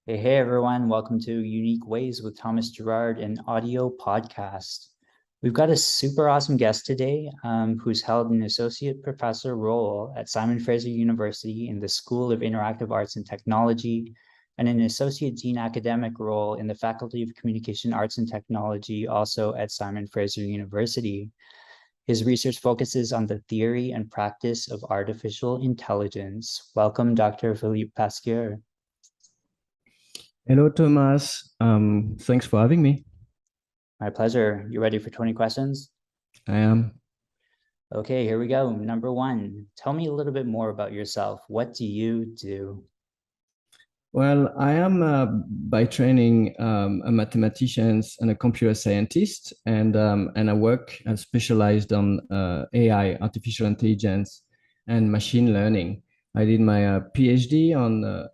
Hey everyone, welcome to Unique Ways with Thomas Gerard, an audio podcast. We've got a super awesome guest today who's held an associate professor role at Simon Fraser University in the School of Interactive Arts and Technology, and an associate dean academic role in the Faculty of Communication Arts and Technology, also at Simon Fraser University. His research focuses on the theory and practice of artificial intelligence. Welcome, Dr. Philippe Pasquier. Hello, Thomas. Thanks for having me. My pleasure. You ready for 20 questions? I am. Okay, here we go. Number one, tell me a little bit more about yourself. What do you do? Well, I am by training a mathematician and a computer scientist, and I work and specialized on AI, artificial intelligence, and machine learning. I did my PhD on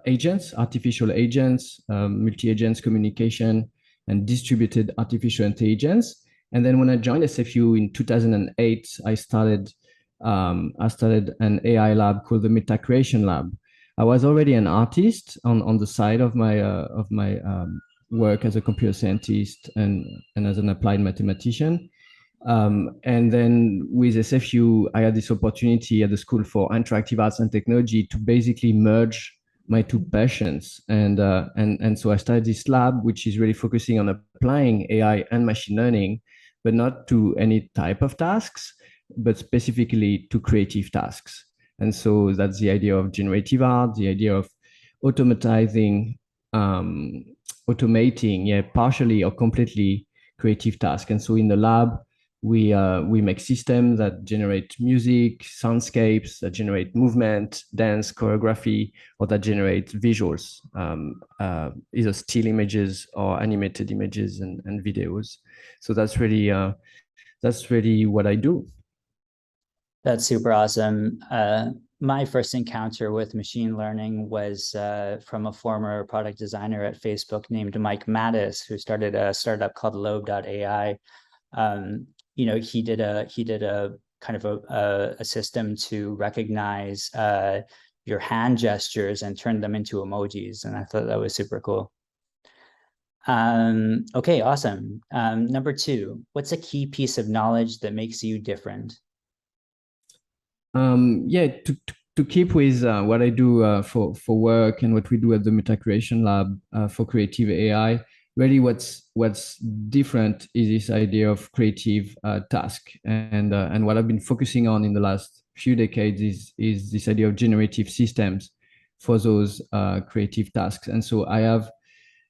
agents, artificial agents, multi-agents communication, and distributed artificial intelligence. And then when I joined SFU in 2008, I started an AI lab called the Meta Creation Lab. I was already an artist on the side of my work as a computer scientist and as an applied mathematician. And then with SFU, I had this opportunity at the School for Interactive Arts and Technology to basically merge my two passions. And so I started this lab, which is really focusing on applying AI and machine learning, but not to any type of tasks, but specifically to creative tasks. And so that's the idea of generative art, the idea of automatizing, automating, partially or completely creative tasks. And so in the lab, we make systems that generate music, soundscapes, that generate movement, dance, choreography, or that generate visuals, either still images or animated images and videos. So that's really what I do. That's super awesome. My first encounter with machine learning was from a former product designer at Facebook named Mike Mattis, who started a startup called Lobe.ai. He did a kind of a system to recognize your hand gestures and turn them into emojis, and I thought that was super cool. Okay, awesome. Number two, what's a key piece of knowledge that makes you different? To keep with what I do for work and what we do at the Meta Creation Lab for creative AI, really what's different is this idea of creative task. And what I've been focusing on in the last few decades is this idea of generative systems for those creative tasks. And so I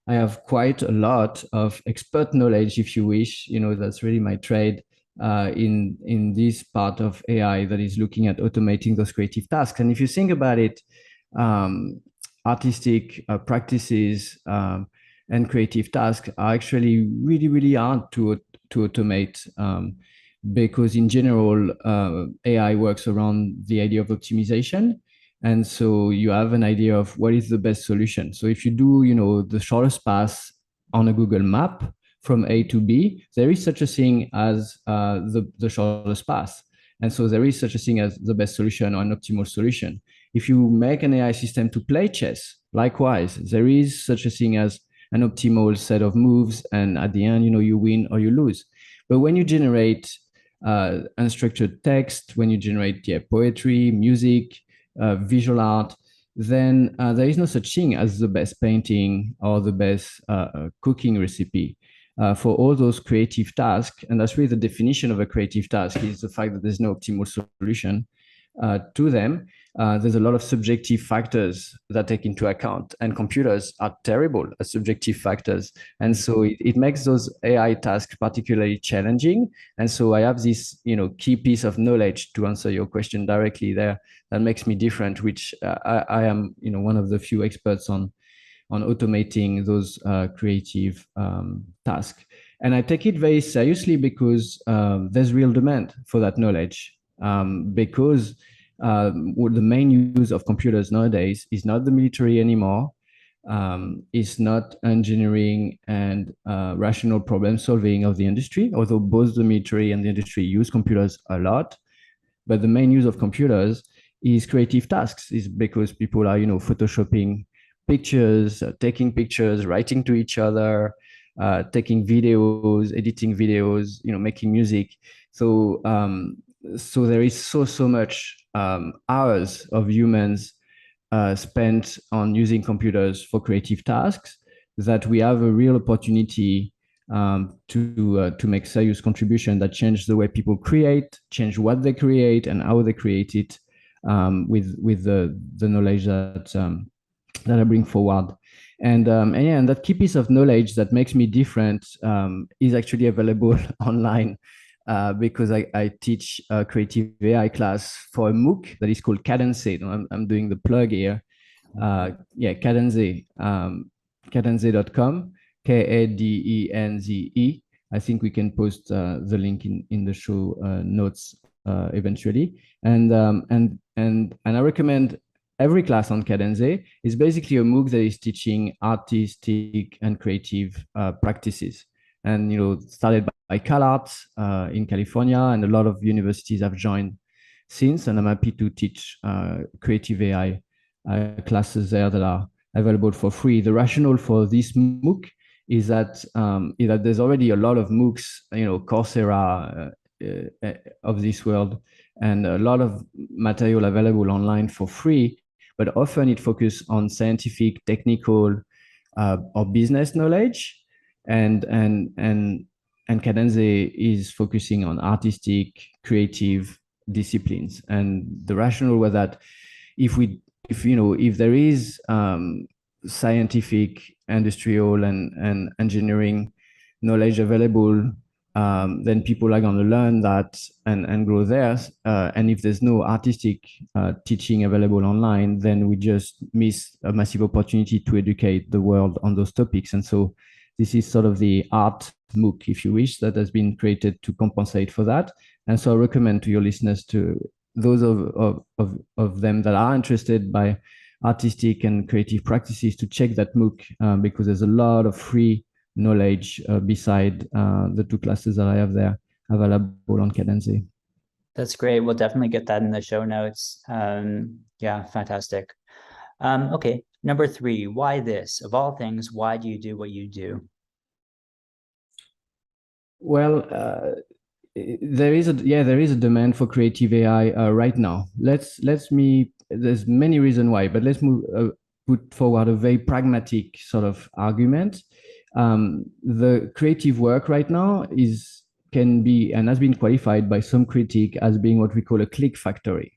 have quite a lot of expert knowledge, if you wish. That's really my trade in this part of AI that is looking at automating those creative tasks. And if you think about it, artistic practices and creative tasks are actually really, really hard to automate, because in general, AI works around the idea of optimization. And so you have an idea of what is the best solution. So if you do, the shortest path on a Google map from A to B, there is such a thing as the shortest path. And so there is such a thing as the best solution or an optimal solution. If you make an AI system to play chess, likewise, there is such a thing as an optimal set of moves. And at the end, you win or you lose. But when you generate unstructured text, when you generate poetry, music, visual art, then there is no such thing as the best painting or the best cooking recipe for all those creative tasks. And that's really the definition of a creative task, is the fact that there's no optimal solution to them. There's a lot of subjective factors that take into account, and computers are terrible at subjective factors. And so it makes those AI tasks particularly challenging. And so I have this, key piece of knowledge to answer your question directly there that makes me different, which I am, one of the few experts on automating those creative tasks. And I take it very seriously because there's real demand for that knowledge. Because the main use of computers nowadays is not the military anymore. It's not engineering and rational problem solving of the industry, although both the military and the industry use computers a lot. But the main use of computers is creative tasks, is because people are, photoshopping pictures, taking pictures, writing to each other, taking videos, editing videos, making music. So so there is so much hours of humans spent on using computers for creative tasks that we have a real opportunity to make serious contribution that change the way people create, change what they create and how they create it, with the knowledge that I bring forward. And yeah, and that key piece of knowledge that makes me different is actually available online, because I teach a creative AI class for a MOOC that is called Cadence. I'm doing the plug here. Yeah, Cadence, cadence.com, Kadenze. I think we can post the link in the show notes eventually. And I recommend every class on Cadence. Is basically a MOOC that is teaching artistic and creative practices. And started by CalArts in California, and a lot of universities have joined since. And I'm happy to teach creative AI classes there that are available for free. The rationale for this MOOC is that there's already a lot of MOOCs, Coursera of this world, and a lot of material available online for free, but often it focuses on scientific, technical, or business knowledge, and Cadence is focusing on artistic, creative disciplines. And the rationale was that if there is scientific, industrial, and engineering knowledge available, then people are going to learn that and grow there. And if there's no artistic teaching available online, then we just miss a massive opportunity to educate the world on those topics. And so this is sort of the art MOOC, if you wish, that has been created to compensate for that. And so I recommend to your listeners, to those of them that are interested by artistic and creative practices, to check that MOOC, because there's a lot of free knowledge beside the two classes that I have there available on Cadence. That's great. We'll definitely get that in the show notes. Yeah, fantastic. Okay, number 3, why this? Of all things, why do you do what you do? Well, there is a demand for creative AI right now. There's many reasons why, but let's put forward a very pragmatic sort of argument. The creative work right now can be and has been qualified by some critic as being what we call a click factory,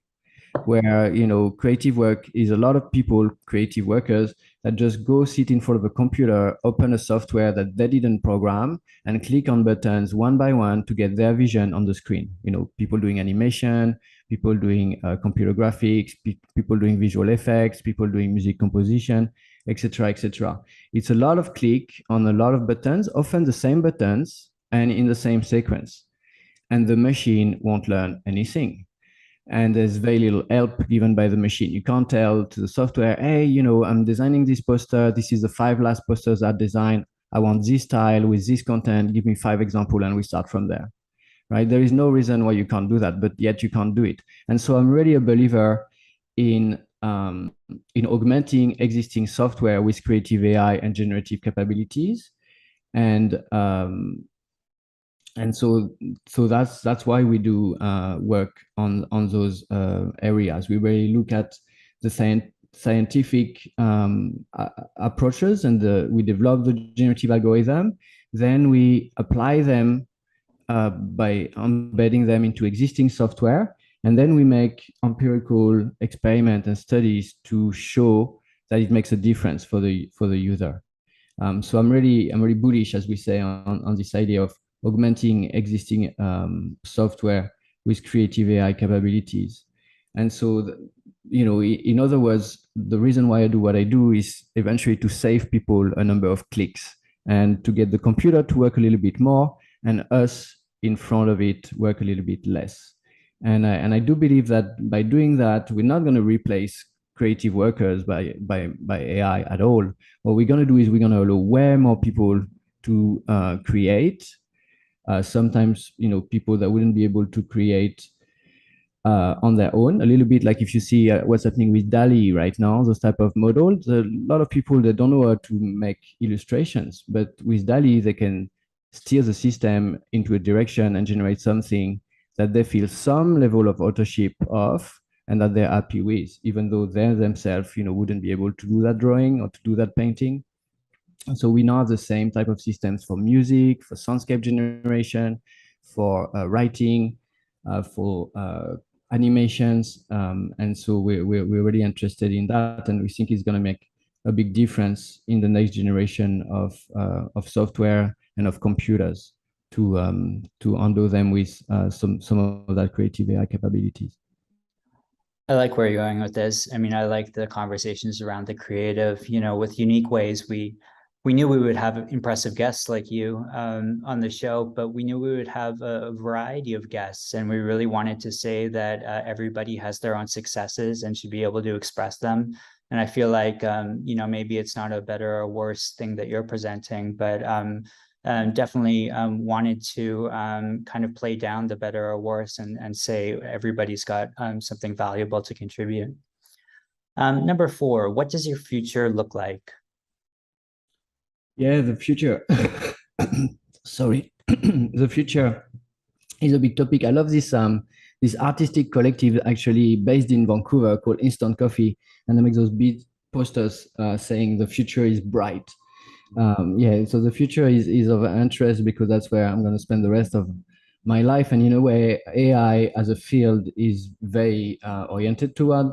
where creative work is a lot of people, creative workers, that just go sit in front of a computer, open a software that they didn't program, and click on buttons one by one to get their vision on the screen. People doing animation, people doing computer graphics, people doing visual effects, people doing music composition, etc., etc. It's a lot of click on a lot of buttons, often the same buttons and in the same sequence, and the machine won't learn anything. And there's very little help given by the machine. You can't tell to the software, hey, I'm designing this poster. This is the 5 last posters I designed. I want this style with this content. Give me 5 examples, and we start from there, right? There is no reason why you can't do that, but yet you can't do it. And so I'm really a believer in augmenting existing software with creative AI and generative capabilities. And so that's why we do work on those areas. We really look at the scientific approaches, and we develop the generative algorithm. Then we apply them by embedding them into existing software, and then we make empirical experiments and studies to show that it makes a difference for the user. So I'm really bullish, as we say, on this idea of augmenting existing software with creative AI capabilities. And so, in other words, the reason why I do what I do is eventually to save people a number of clicks and to get the computer to work a little bit more and us in front of it work a little bit less. And I do believe that by doing that, we're not going to replace creative workers by AI at all. What we're going to do is we're going to allow way more people to create. Sometimes, people that wouldn't be able to create on their own. A little bit like if you see what's happening with DALI right now, those type of models. A lot of people that don't know how to make illustrations, but with DALI they can steer the system into a direction and generate something that they feel some level of authorship of and that they're happy with, even though they themselves, wouldn't be able to do that drawing or to do that painting. So we now have the same type of systems for music, for soundscape generation, for writing, for animations. And so we're really interested in that. And we think it's going to make a big difference in the next generation of software and of computers to undo them with some of that creative AI capabilities. I like where you're going with this. I mean, I like the conversations around the creative, with unique ways. We knew we would have impressive guests like you on the show, but we knew we would have a variety of guests, and we really wanted to say that everybody has their own successes and should be able to express them. And I feel like maybe it's not a better or worse thing that you're presenting, but definitely wanted to kind of play down the better or worse and say everybody's got something valuable to contribute. Number 4, what does your future look like? Yeah, the future. Sorry, the future is a big topic. I love this artistic collective actually based in Vancouver called Instant Coffee, and they make those big posters saying the future is bright. Yeah, so the future is of interest because that's where I'm going to spend the rest of my life. And in a way, AI as a field is very oriented toward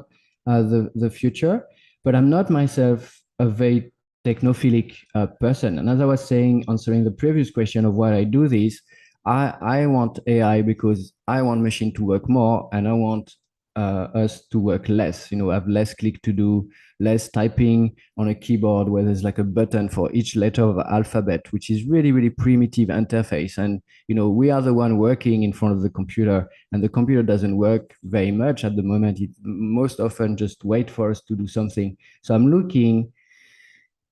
the future. But I'm not myself a very technophilic person. And as I was saying, answering the previous question of why I do this, I want AI because I want machine to work more and I want us to work less, have less click to do, less typing on a keyboard where there's like a button for each letter of the alphabet, which is really, really primitive interface. And, we are the one working in front of the computer and the computer doesn't work very much at the moment. It most often just wait for us to do something. So I'm looking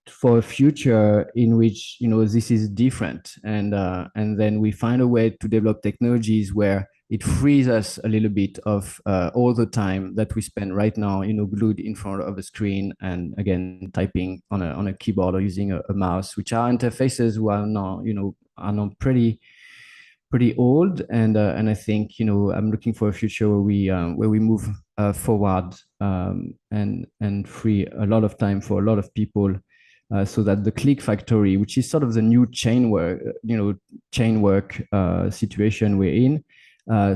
for a future in which this is different and then we find a way to develop technologies where it frees us a little bit of all the time that we spend right now glued in front of a screen and again typing on a keyboard or using a mouse, which are interfaces who are now pretty old, and I think I'm looking for a future where we move forward and free a lot of time for a lot of people, so that the click factory, which is sort of the new chain work situation we're in,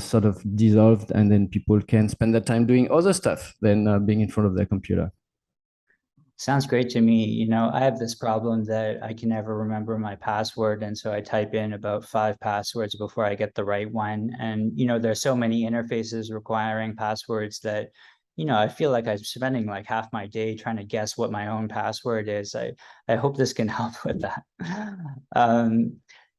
sort of dissolved, and then people can spend their time doing other stuff than being in front of their computer. Sounds great to me. I have this problem that I can never remember my password. And so I type in about 5 passwords before I get the right one. And, there's so many interfaces requiring passwords that, I feel like I'm spending like half my day trying to guess what my own password is. I hope this can help with that.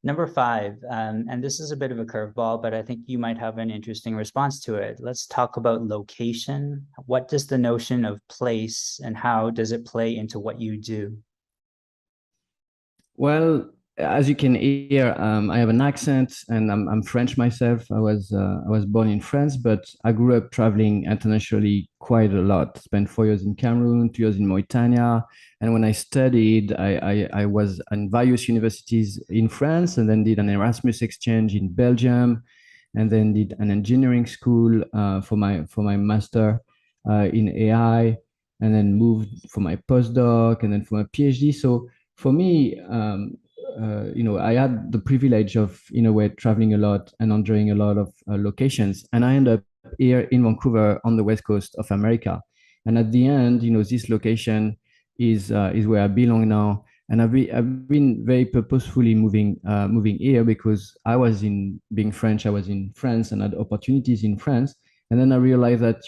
Number 5, and this is a bit of a curveball, but I think you might have an interesting response to it. Let's talk about location. What does the notion of place and how does it play into what you do? Well, as you can hear, I have an accent, and I'm French myself. I was born in France, but I grew up traveling internationally quite a lot. Spent 4 years in Cameroon, 2 years in Mauritania, and when I studied, I was in various universities in France, and then did an Erasmus exchange in Belgium, and then did an engineering school for my master in AI, and then moved for my postdoc, and then for my PhD. So for me, I had the privilege of, in a way, traveling a lot and enjoying a lot of locations. And I ended up here in Vancouver on the west coast of America. And at the end, this location is where I belong now. And I've been very purposefully moving here because being French, I was in France and had opportunities in France. And then I realized that,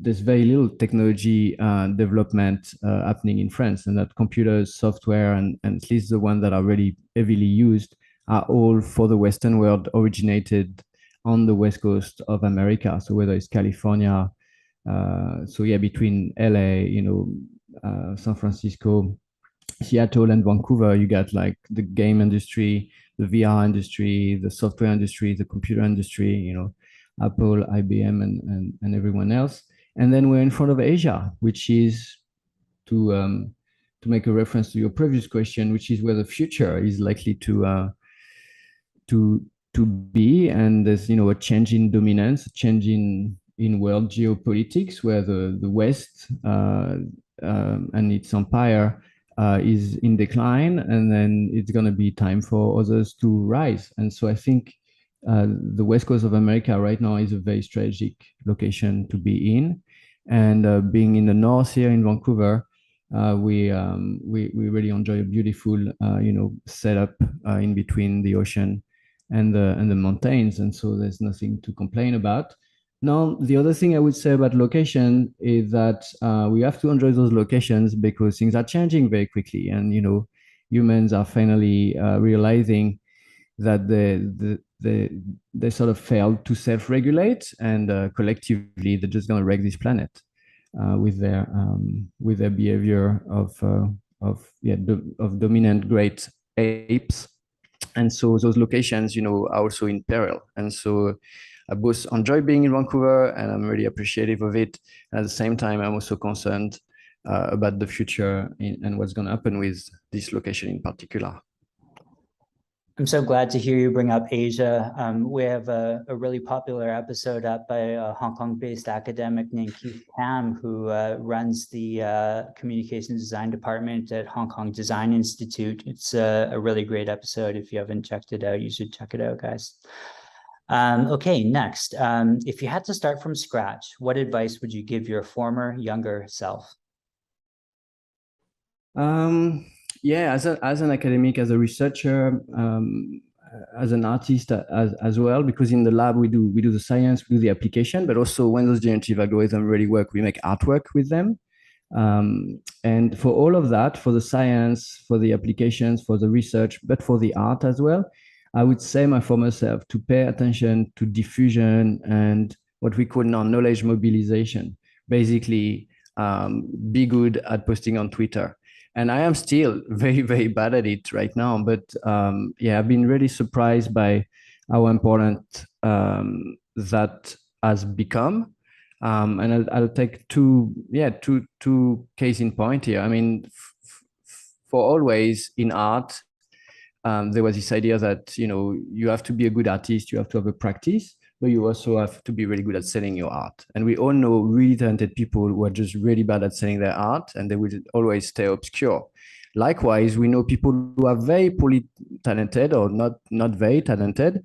there's very little technology development happening in France, and that computers, software, and at least the ones that are really heavily used are all for the Western world, originated on the west coast of America. So whether it's California, so yeah, between LA, San Francisco, Seattle, and Vancouver, you got like the game industry, the VR industry, the software industry, the computer industry, Apple, IBM, and everyone else. And then we're in front of Asia, which is to make a reference to your previous question, which is where the future is likely to to be. And there's a change in dominance, a change in world geopolitics, where the West and its empire is in decline, and then it's going to be time for others to rise. And so I think the West Coast of America right now is a very strategic location to be in. And being in the north here in Vancouver, we really enjoy a beautiful setup in between the ocean and the mountains, and so there's nothing to complain about. Now, the other thing I would say about location is that we have to enjoy those locations because things are changing very quickly, and humans are finally realizing that they sort of failed to self-regulate, and collectively they're just going to wreck this planet with their behavior of dominant great apes. And so those locations, are also in peril. And so I both enjoy being in Vancouver, and I'm really appreciative of it. And at the same time, I'm also concerned about the future and what's going to happen with this location in particular. I'm so glad to hear you bring up Asia. We have a really popular episode up by a Hong Kong-based academic named Keith Tam, who runs the communication design department at Hong Kong Design Institute. It's a really great episode. If you haven't checked it out, you should check it out, guys. Okay, next. If you had to start from scratch, what advice would you give your former younger self? Yeah, as an academic, as a researcher, as an artist as well, because in the lab we do the science, we do the application, but also when those generative algorithms really work, we make artwork with them. And for all of that, for the science, for the applications, for the research, but for the art as well, I would say my former self to pay attention to diffusion and what we call now knowledge mobilization. Basically, be good at posting on Twitter. And I am still very, very bad at it right now. But yeah, I've been really surprised by how important that has become. And I'll take two case in point here. I mean, for always in art, there was this idea that you have to be a good artist, you have to have a practice, but you also have to be really good at selling your art. And we all know really talented people who are just really bad at selling their art, and they will always stay obscure. Likewise, we know people who are very poorly talented or not very talented,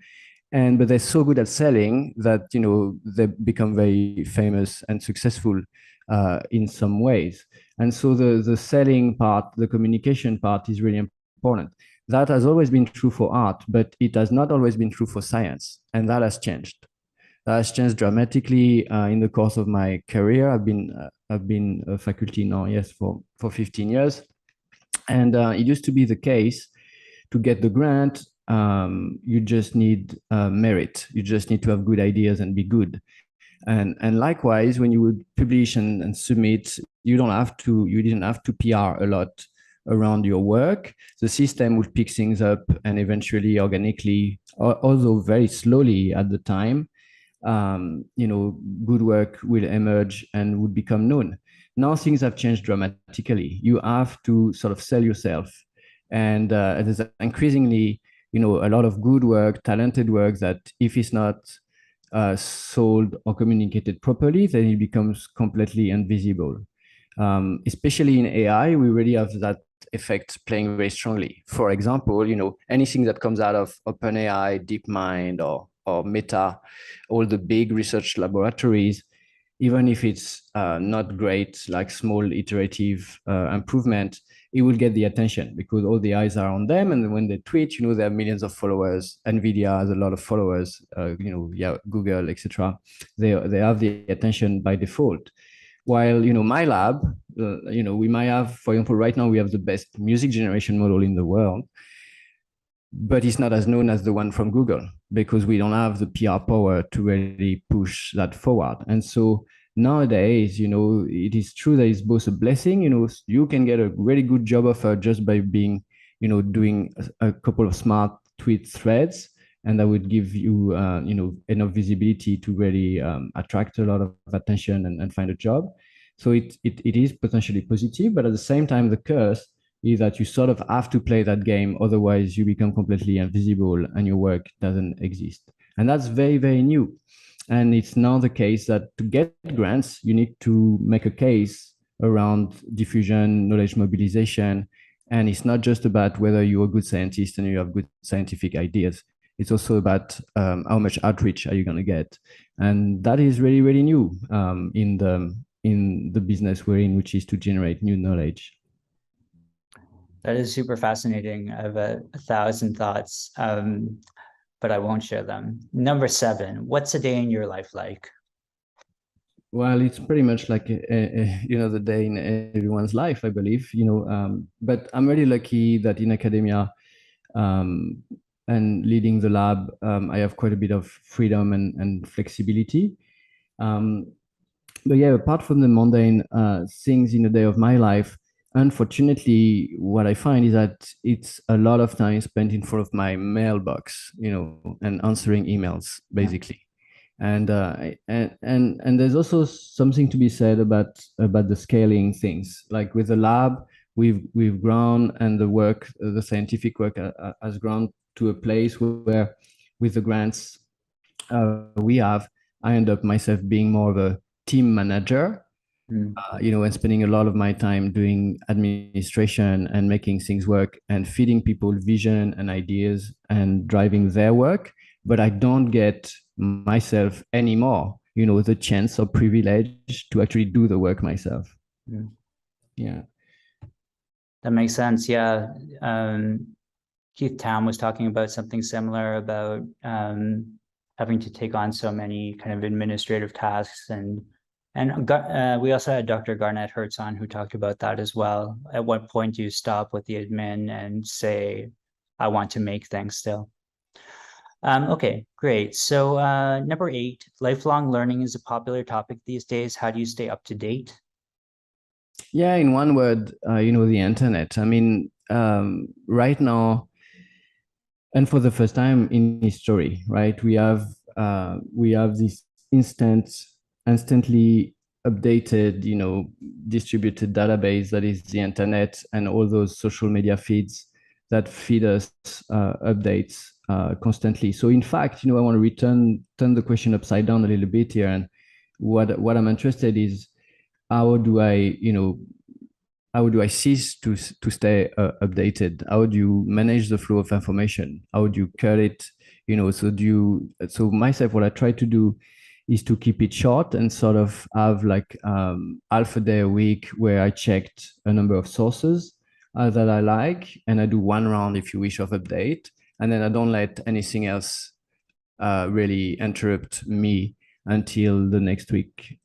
but they're so good at selling that they become very famous and successful in some ways. And so the selling part, the communication part, is really important. That has always been true for art, but it has not always been true for science, and that has changed. That has changed dramatically in the course of my career. I've been a faculty now, yes, for 15 years, and it used to be the case to get the grant. You just need merit. You just need to have good ideas and be good. And likewise, when you would publish and submit, you didn't have to PR a lot around your work. The system would pick things up, and eventually organically, although very slowly at the time, good work will emerge and would become known. Now things have changed dramatically. You have to sort of sell yourself. And there's increasingly, a lot of good work, talented work that if it's not sold or communicated properly, then it becomes completely invisible. Especially in AI, we really have that effect playing very strongly. For example, anything that comes out of OpenAI, DeepMind, or Meta, all the big research laboratories, even if it's not great, like small iterative improvement, it will get the attention because all the eyes are on them. And when they tweet, they have millions of followers. NVIDIA has a lot of followers, Google, etc. They have the attention by default. While, my lab, we might have, for example, right now we have the best music generation model in the world, but it's not as known as the one from Google because we don't have the PR power to really push that forward. And so nowadays, it is true that it's both a blessing, you can get a really good job offer just by being, doing a couple of smart tweet threads. and that would give you enough visibility to really attract a lot of attention and find a job. So it is potentially positive, but at the same time, the curse is that you sort of have to play that game, otherwise you become completely invisible and your work doesn't exist. And that's very, very new. And it's now the case that to get grants, you need to make a case around diffusion, knowledge mobilization. And it's not just about whether you're a good scientist and you have good scientific ideas. It's also about how much outreach are you going to get. And that is really, really new in the business we're in, which is to generate new knowledge. That is super fascinating. I have a thousand thoughts, but I won't share them. Number 7, what's a day in your life like? Well, it's pretty much like the day in everyone's life, I believe. But I'm really lucky that in academia um, and leading the lab, I have quite a bit of freedom and flexibility. Um, but yeah, apart from the mundane things in the day of my life, unfortunately, what I find is that it's a lot of time spent in front of my mailbox, and answering emails, basically. And there's also something to be said about the scaling things. Like with the lab, we've grown, and the scientific work has grown to a place where, with the grants we have, I end up myself being more of a team manager, Mm. and spending a lot of my time doing administration and making things work and feeding people vision and ideas and driving their work. But I don't get myself anymore, the chance or privilege to actually do the work myself. Mm. Yeah. That makes sense. Yeah. Keith Tam was talking about something similar about having to take on so many kind of administrative tasks, and we also had Dr. Garnett Hertz on, who talked about that as well. At what point do you stop with the admin and say, I want to make things still? Okay, great. So number 8, lifelong learning is a popular topic these days. How do you stay up to date? Yeah, in one word, the internet. I mean, right now, and for the first time in history, right, we have this instantly updated, distributed database that is the internet, and all those social media feeds that feed us updates constantly. So in fact, I want to turn the question upside down a little bit here, and what I'm interested is, how do I cease to stay updated? How do you manage the flow of information? How do you cut it? So myself, what I try to do is to keep it short and sort of have like half a day a week where I checked a number of sources that I like, and I do one round, if you wish, of update, and then I don't let anything else really interrupt me until the next week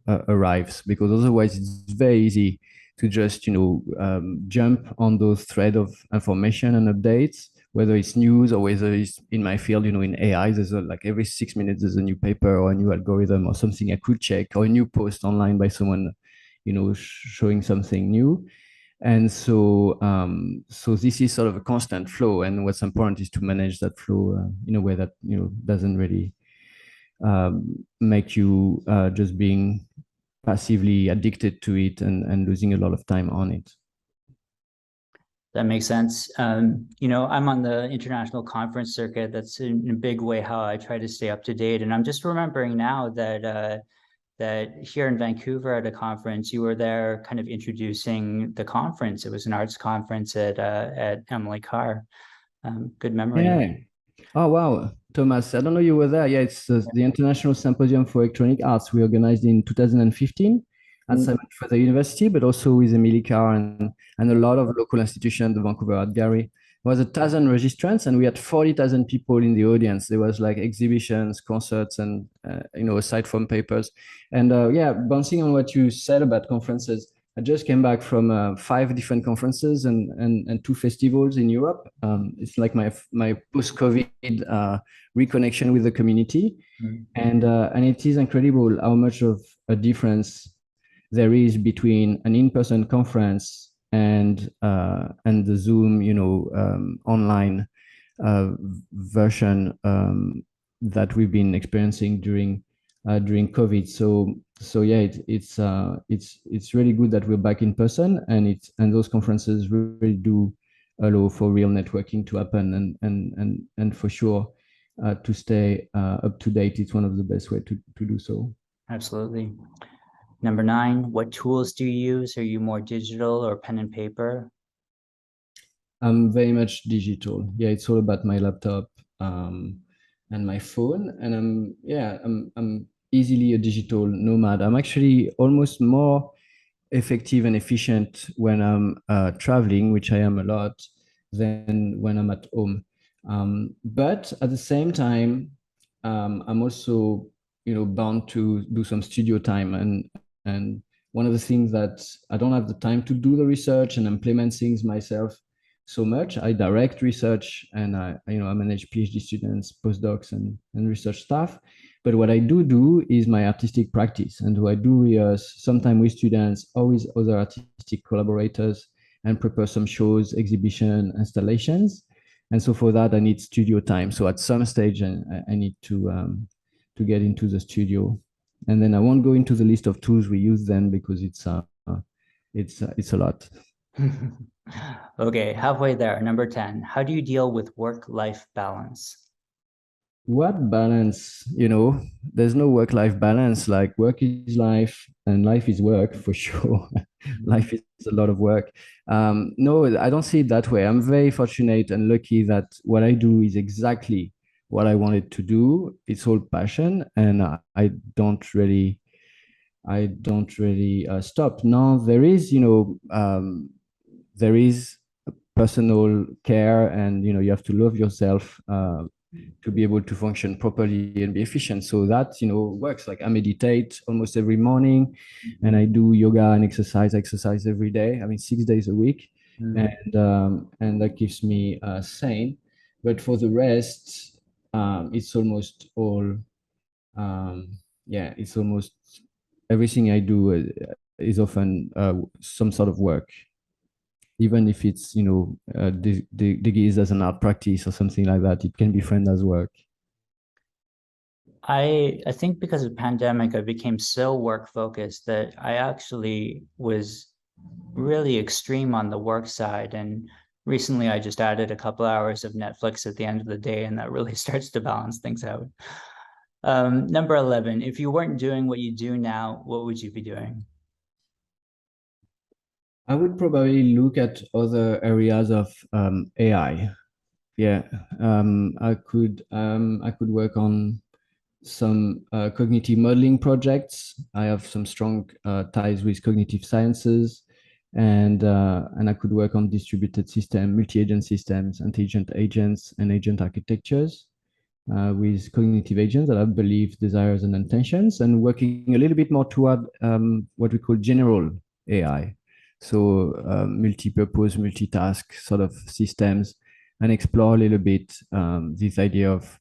arrives, because otherwise it's very easy to just jump on those thread of information and updates, whether it's news or whether it's in my field, in AI. There's like every 6 minutes there's a new paper or a new algorithm or something I could check, or a new post online by someone showing something new. And so this is sort of a constant flow, and what's important is to manage that flow in a way that doesn't really make you just being passively addicted to it and losing a lot of time on it. That makes sense. I'm on the international conference circuit. That's in a big way how I try to stay up to date. And I'm just remembering now that here in Vancouver at a conference, you were there kind of introducing the conference. It was an arts conference at Emily Carr. Good memory. Yeah. Oh, wow. Thomas, I don't know you were there. Yeah, it's the International Symposium for Electronic Arts we organized in 2015 at Simon Fraser University, but also with Emily Carr and a lot of local institutions, the Vancouver Art Gallery. There was 1,000 registrants, and we had 40,000 people in the audience. There was like exhibitions, concerts, and aside from papers. And yeah, bouncing on what you said about conferences, I just came back from 5 different conferences and 2 festivals in Europe. It's like my post-COVID reconnection with the community, and it is incredible how much of a difference there is between an in-person conference and the Zoom, online version that we've been experiencing during COVID. So yeah, it's really good that we're back in person, and those conferences really do allow for real networking to happen, and for sure to stay up to date. It's one of the best way to do so. Absolutely. Number 9, what tools do you use? Are you more digital or pen and paper? I'm very much digital. Yeah, it's all about my laptop um, and my phone, and I'm easily a digital nomad. I'm actually almost more effective and efficient when I'm traveling, which I am a lot, than when I'm at home. But at the same time, I'm also, bound to do some studio time, and one of the things that I don't have the time to do the research and implement things myself so much. I direct research, and I manage PhD students, postdocs, and research staff. But what I do is my artistic practice, and what I do is sometimes with students, always other artistic collaborators, and prepare some shows, exhibition, installations. And so for that, I need studio time. So at some stage, I need to get into the studio, and then I won't go into the list of tools we use then, because it's a lot. Okay, halfway there. Number 10, how do you deal with work-life balance? What balance? There's no work-life balance. Like, work is life and life is work for sure. Mhm. Life is a lot of work. No, I don't see it that way. I'm very fortunate and lucky that what I do is exactly what I wanted to do. It's all passion, and I don't really stop. Now there is personal care, and you have to love yourself to be able to function properly and be efficient. So that works. Like, I meditate almost every morning, and I do yoga and exercise every day. I mean, 6 days a week, Mhm. and that keeps me sane. But for the rest, it's almost all it's almost everything I do is often some sort of work, even if it's the as an art practice or something like that. It can be framed as work. I think because of the pandemic, I became so work focused that I actually was really extreme on the work side. And recently I just added a couple hours of Netflix at the end of the day, and that really starts to balance things out. Number 11, if you weren't doing what you do now, what would you be doing? I would probably look at other areas of AI. Yeah, I could work on some cognitive modeling projects. I have some strong ties with cognitive sciences, and I could work on distributed system, multi-agent systems, intelligent agents, and agent architectures with cognitive agents that have beliefs, desires, and intentions, and working a little bit more toward what we call general AI. So multi-purpose, multitask sort of systems, and explore a little bit this idea of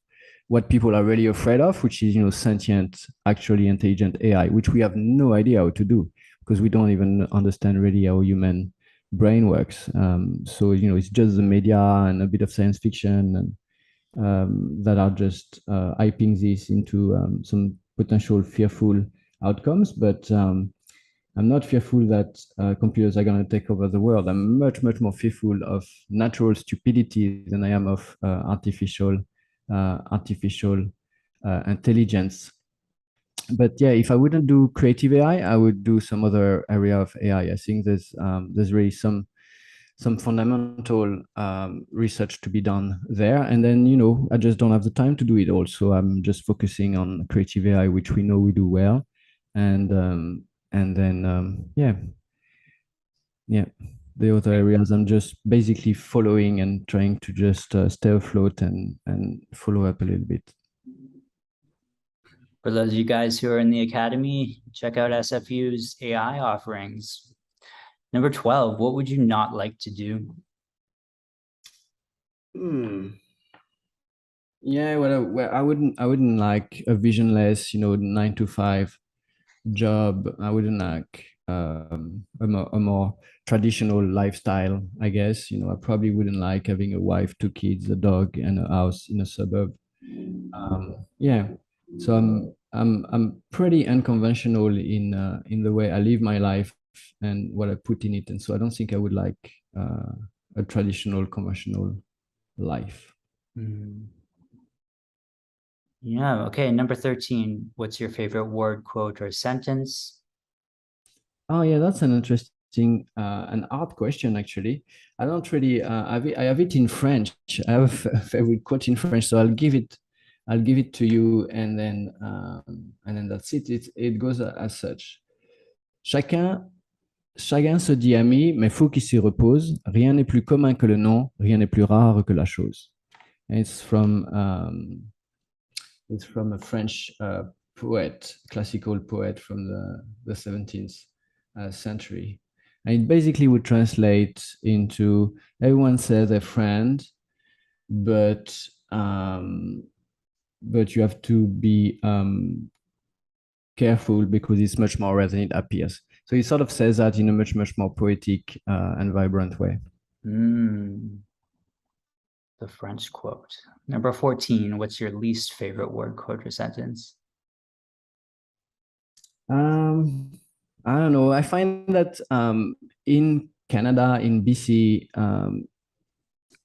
what people are really afraid of, which is sentient, actually intelligent AI, which we have no idea how to do, because we don't even understand really how human brain works. So it's just the media and a bit of science fiction and that are just hyping this into some potential fearful outcomes. But I'm not fearful that computers are going to take over the world. I'm much, much more fearful of natural stupidity than I am of artificial intelligence. But yeah, if I wouldn't do creative AI, I would do some other area of AI. I think there's really some fundamental research to be done there. And then, I just don't have the time to do it all. So I'm just focusing on creative AI, which we know we do well. And then, yeah, the other areas I'm just basically following and trying to just stay afloat and follow up a little bit. For those of you guys who are in the academy, check out SFU's AI offerings. Number 12, what would you not like to do? Hmm. Yeah, well, I wouldn't like a visionless, 9 to 5 job. I wouldn't like a more traditional lifestyle, I guess. You know, I probably wouldn't like having a wife, two kids, a dog, and a house in a suburb. Yeah, so I'm pretty unconventional in the way I live my life and what I put in it, and so I don't think I would like a traditional conventional life. Mm. Yeah, okay. Number 13, what's your favorite word, quote, or sentence? Oh yeah, that's an interesting an art question actually. I don't really I have it in French. I have a favorite quote in French, so I'll give it to you and then that's it. It goes as such. Chacun Chacun se dit ami, mais faut qu'il s'y repose. Rien n'est plus commun que le nom, rien n'est plus rare que la chose. And it's from a French poet, classical poet from the 17th century. And it basically would translate into everyone says a friend, but um, but you have to be careful because it's much more rare than it appears. So he sort of says that in a much more poetic and vibrant way. Mm, the French quote. Number 14, what's your least favorite word, quote, or sentence? Um, I don't know. I find that in Canada, in BC,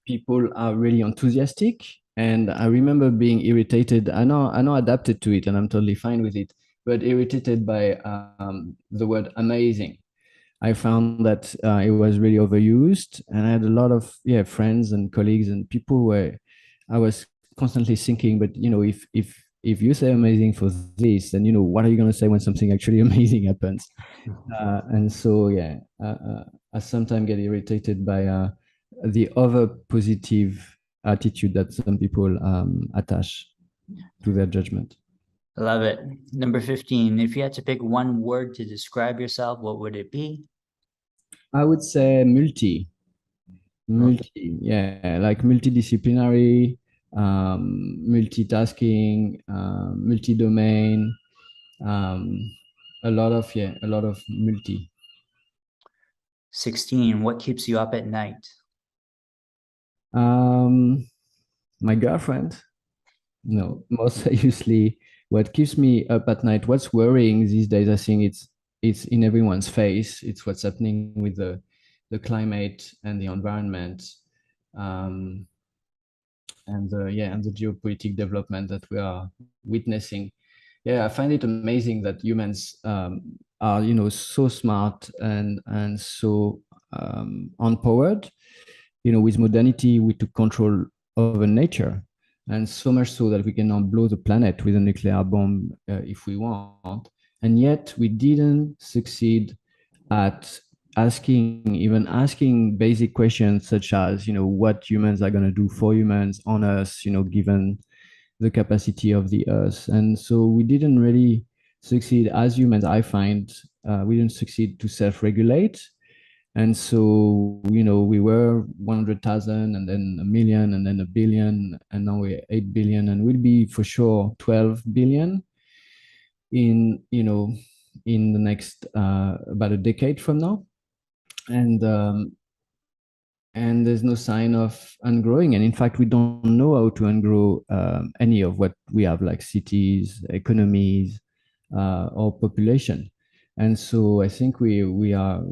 people are really enthusiastic, and I remember being irritated. I know, adapted to it, and I'm totally fine with it. But irritated by the word amazing. I found that it was really overused, and I had a lot of friends and colleagues and people where I was constantly thinking, but you know, if you say amazing for this, then you know what are you going to say when something actually amazing happens? And so I sometimes get irritated by the over positive attitude that some people attach to their judgment. Love it. Number 15, if you had to pick one word to describe yourself, what would it be? I would say yeah, like multidisciplinary, multitasking, multi-domain, um, a lot of multi. 16, what keeps you up at night? Um, my girlfriend, no, most seriously, what keeps me up at night, what's worrying these days, I think it's in everyone's face. It's what's happening with the climate and the environment. Um, and the geopolitical development that we are witnessing. Yeah, I find it amazing that humans are so smart and so empowered. You know, with modernity, we took control over nature, and so much so that we can now blow the planet with a nuclear bomb if we want. And yet, we didn't succeed at asking basic questions such as what humans are going to do for humans on Earth, given the capacity of the Earth. And so we didn't really succeed as humans. I find we didn't succeed to self-regulate. And so we were 100,000 and then a million and then a billion, and now we're 8 billion, and we'll be for sure 12 billion in in the next about a decade from now. And um, and there's no sign of ungrowing. And in fact, we don't know how to ungrow any of what we have, like cities, economies, or population. And so I think we are,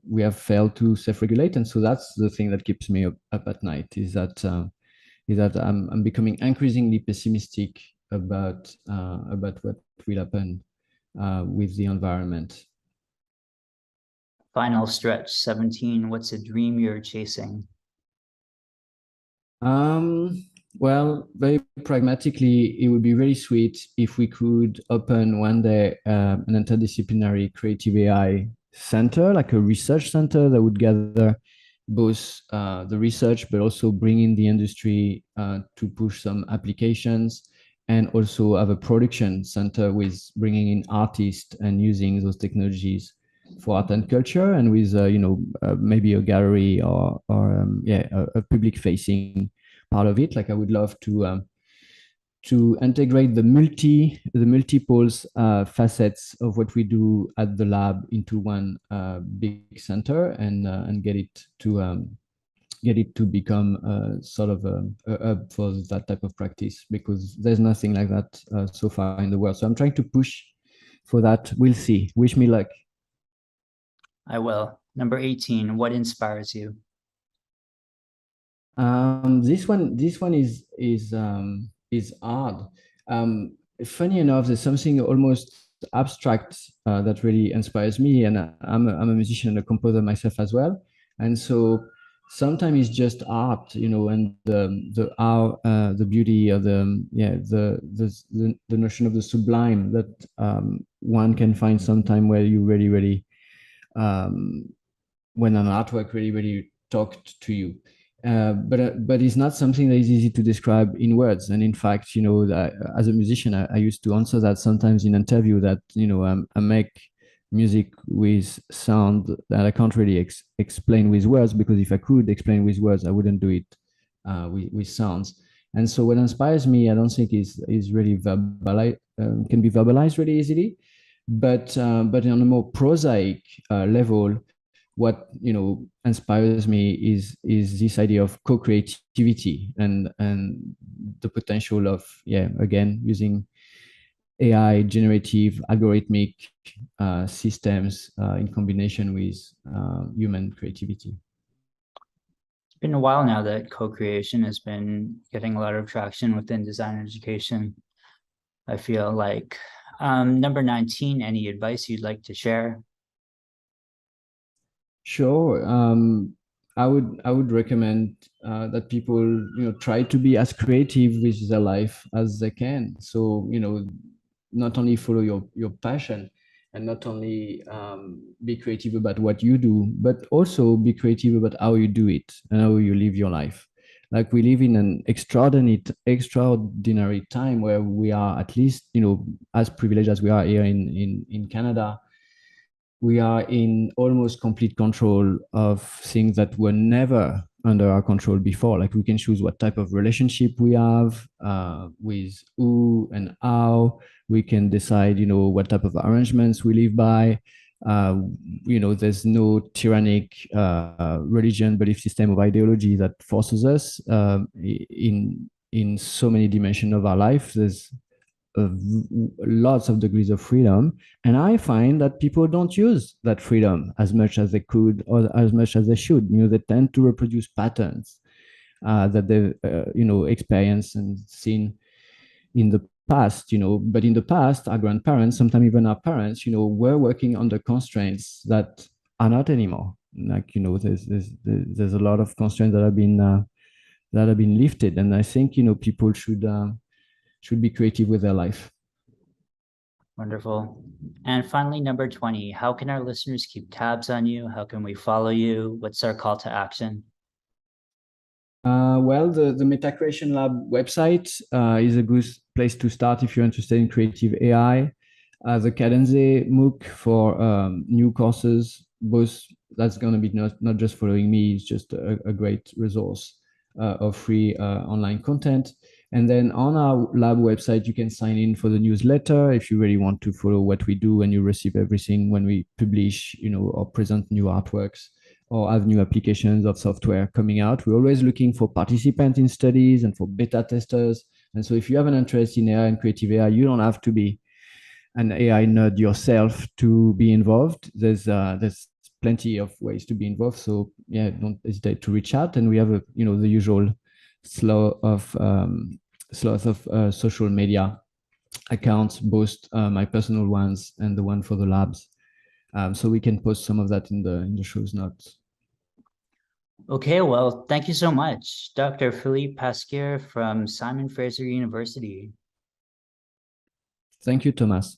we have failed to self-regulate. And so that's the thing that keeps me up at night, is that I'm becoming increasingly pessimistic about what will happen with the environment. Final stretch, 17, what's a dream you're chasing? Um, well, very pragmatically, it would be really sweet if we could open one day an interdisciplinary creative AI center, like a research center that would gather both the research, but also bring in the industry to push some applications, and also have a production center with bringing in artists and using those technologies for art and culture, and with maybe a gallery or, a, public facing part of it. Like I would love to, to integrate the multiple facets of what we do at the lab into one big center and get it to become sort of a hub for that type of practice, because there's nothing like that so far in the world. So I'm trying to push for that. We'll see. Wish me luck. I will. Number 18, what inspires you? This one is hard. Funny enough, there's something almost abstract that really inspires me, and I'm a musician and a composer myself as well. And so sometimes it's just art, and the art, the beauty, or the notion of the sublime that one can find sometime where you really um, when an artwork really talked to you. But it's not something that is easy to describe in words. And in fact, as a musician, I used to answer that sometimes in interview that I make music with sound that I can't really explain with words, because if I could explain with words, I wouldn't do it with sounds. And so what inspires me, I don't think is really can be verbalized really easily, but on a more prosaic level, what inspires me is this idea of co-creativity and the potential of again using AI generative algorithmic systems in combination with human creativity. It's been a while now that co-creation has been getting a lot of traction within design education. I feel like number 19, any advice you'd like to share? Sure. I would recommend that people try to be as creative with their life as they can. So not only follow your passion, and not only be creative about what you do, but also be creative about how you do it and how you live your life. Like, we live in an extraordinary time where we are, at least as privileged as we are here in Canada, we are in almost complete control of things that were never under our control before. Like, we can choose what type of relationship we have with who and how. We can decide, what type of arrangements we live by. There's no tyrannic religion, belief system, of ideology that forces us in so many dimensions of our life. There's lots of degrees of freedom, and I find that people don't use that freedom as much as they could or as much as they should. They tend to reproduce patterns that they've experienced and seen in the past. But in the past, our grandparents, sometimes even our parents, were working under constraints that are not anymore. Like, there's a lot of constraints that have been lifted, and I think people should be creative with their life. Wonderful. And finally, number 20, how can our listeners keep tabs on you? How can we follow you? What's our call to action? Well, the Meta Creation Lab website is a good place to start if you're interested in creative AI. The Cadence MOOC for new courses, both, that's going to be not just following me, it's just a great resource of free online content. And then on our lab website, you can sign in for the newsletter if you really want to follow what we do, and you receive everything when we publish, or present new artworks or have new applications of software coming out. We're always looking for participants in studies and for beta testers. And so if you have an interest in AI and creative AI, you don't have to be an AI nerd yourself to be involved. There's plenty of ways to be involved. So yeah, don't hesitate to reach out. And we have the usual slough of social media accounts, both my personal ones and the one for the labs. So we can post some of that in the show's notes. Okay, well, thank you so much, Dr. Philippe Pasquier from Simon Fraser University. Thank you, Thomas.